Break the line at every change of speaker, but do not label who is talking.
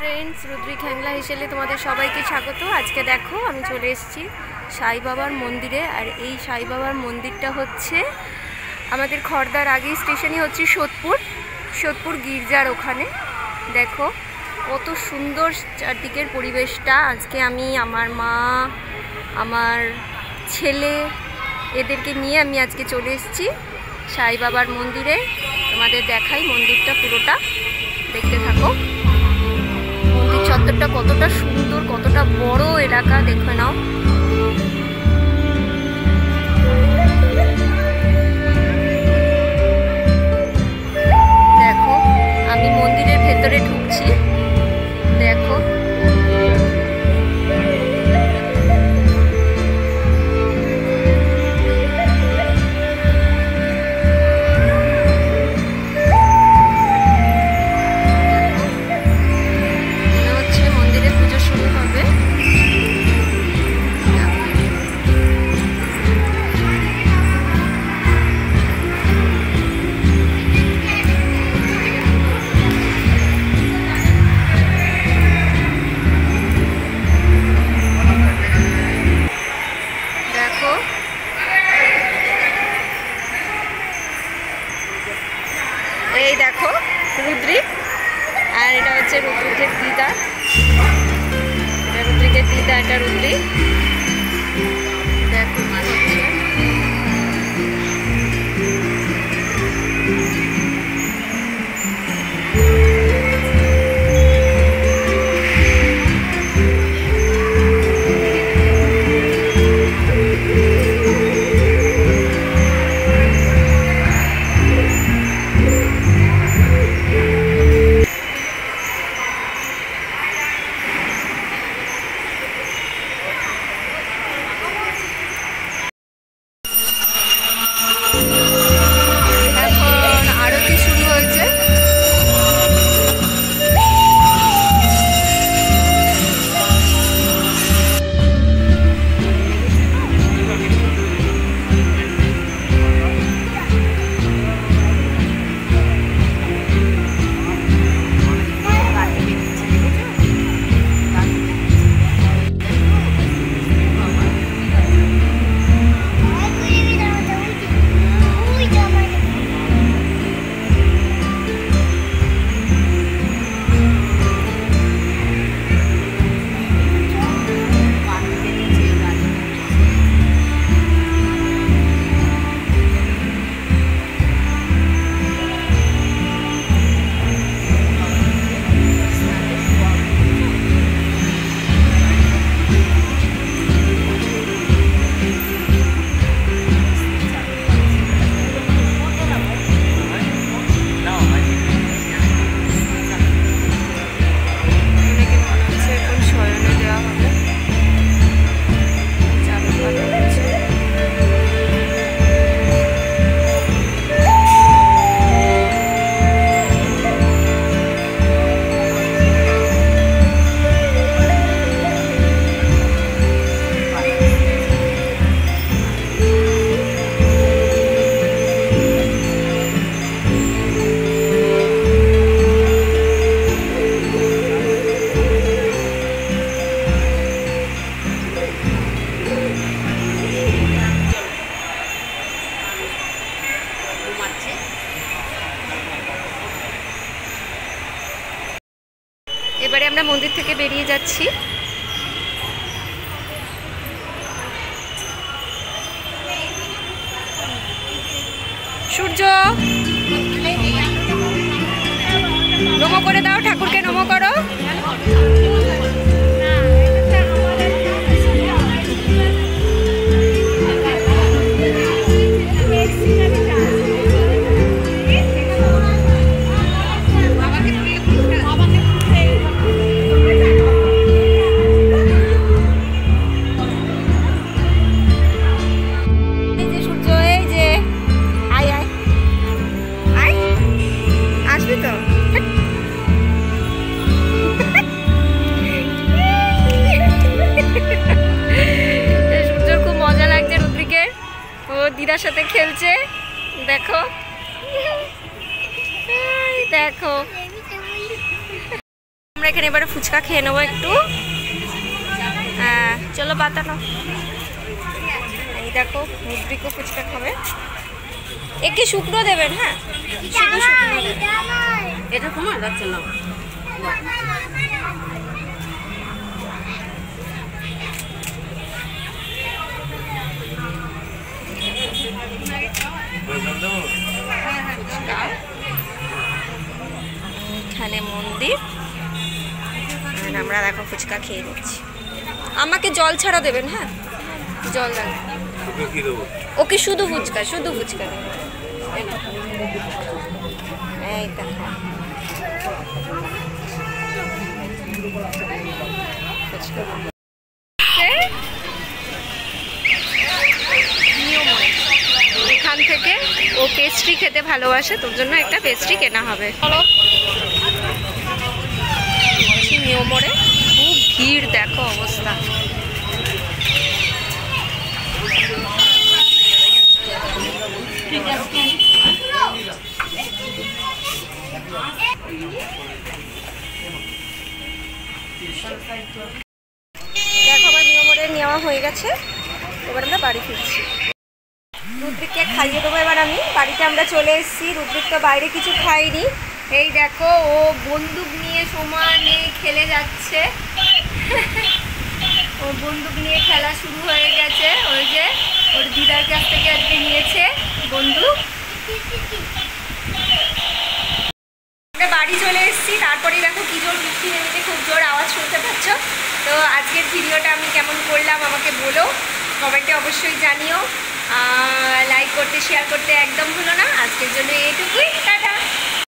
Friends Rudri ख्यांगला हिसेले तुम्हारे सबाइके स्वागत। आज के देखो आमी चले एसेछि साई बाबार मंदिरे और ये साई बाबार मंदिरटा होच्छे आमादेर खड़दार आगे स्टेशनई होच्छे सोदपुर गिरजार ओखाने। देखो कत सुंदर चारदिकेर परिवेशटा। आज के आमी आमार मा आमार छेले एदेरके निये आमी आज के चले एसेछि साई बाबार मंदिरे। तुम्हादेर देखाई मंदिरटा पुरोटा देखते थाको। मंदिर चत्वरटा कतटा सुंदर कतटा बड़ एलाका देखे नाओ। देखो आमी मंदिरेर भेतरे ढुकছি। देखो এই দেখো রুদ্রি আর এটা হচ্ছে রুদ্রিকের দিদা। এটা রুদ্রিকের দিদা, এটা রুদ্রি। দেখো মা হচ্ছে এবারে আমরা মন্দির থেকে বেরিয়ে যাচ্ছি। সূর্য নমো করে দাও, ঠাকুরকে নমো করো। দিদার সাথে খেলছে। দেখো দেখো আমরা এখানে এবারে ফুচকা খেয়ে নেবো একটু। হ্যাঁ চলো বাতানো। এই দেখো রুদ্রিকও ফুচকা খাবে। একটু শুকনো দেবেন, হ্যাঁ শুধু শুকনো
এটা তোমার যাচ্ছে না।
এখানে মন্দির, আমরা দেখো ফুচকা খেয়ে নিচ্ছি। আমাকে জল ছাড়া দেবেন, হ্যাঁ জল দেবেন। ওকে শুধু ফুচকা, শুধু ফুচকা দেবেন। এই দেখো ফুচকা। এখান থেকে ও পেস্ট্রি খেতে ভালোবাসে, তোর জন্য একটা পেস্ট্রি কেনা হবে। চলো নিউ মোড়ে খুব ভিড়, দেখো অবস্থা। দেখো আমার নিউ মোড়ে নেওয়া হয়ে গেছে, এবার আমরা বাড়ি ফিরছি। রুদ্রিককে খাইয়ে দেবো এবার আমি। বাড়িতে আমরা চলে এসেছি, রুদ্রিক তো বাইরে কিছু খাইনি। এই দেখো ও বন্দুক নিয়ে সমানে খেলে যাচ্ছে। ও বন্দুক নিয়ে খেলা শুরু হয়ে গেছে। ওই যে ওর দিদার কাছ থেকে আজকে নিয়েছে বন্দুক। আমরা বাড়ি চলে এসেছি, তারপরেই দেখো কি জোর বৃষ্টি নেমেছে, খুব জোর আওয়াজ শুনতে পাচ্ছ। তো আজকের ভিডিওটা আমি কেমন করলাম আমাকে বলো, কমেন্টে অবশ্যই জানিও। লাইক করতে শেয়ার করতে একদম ভুলো না। আজকের জন্য এইটুকুই।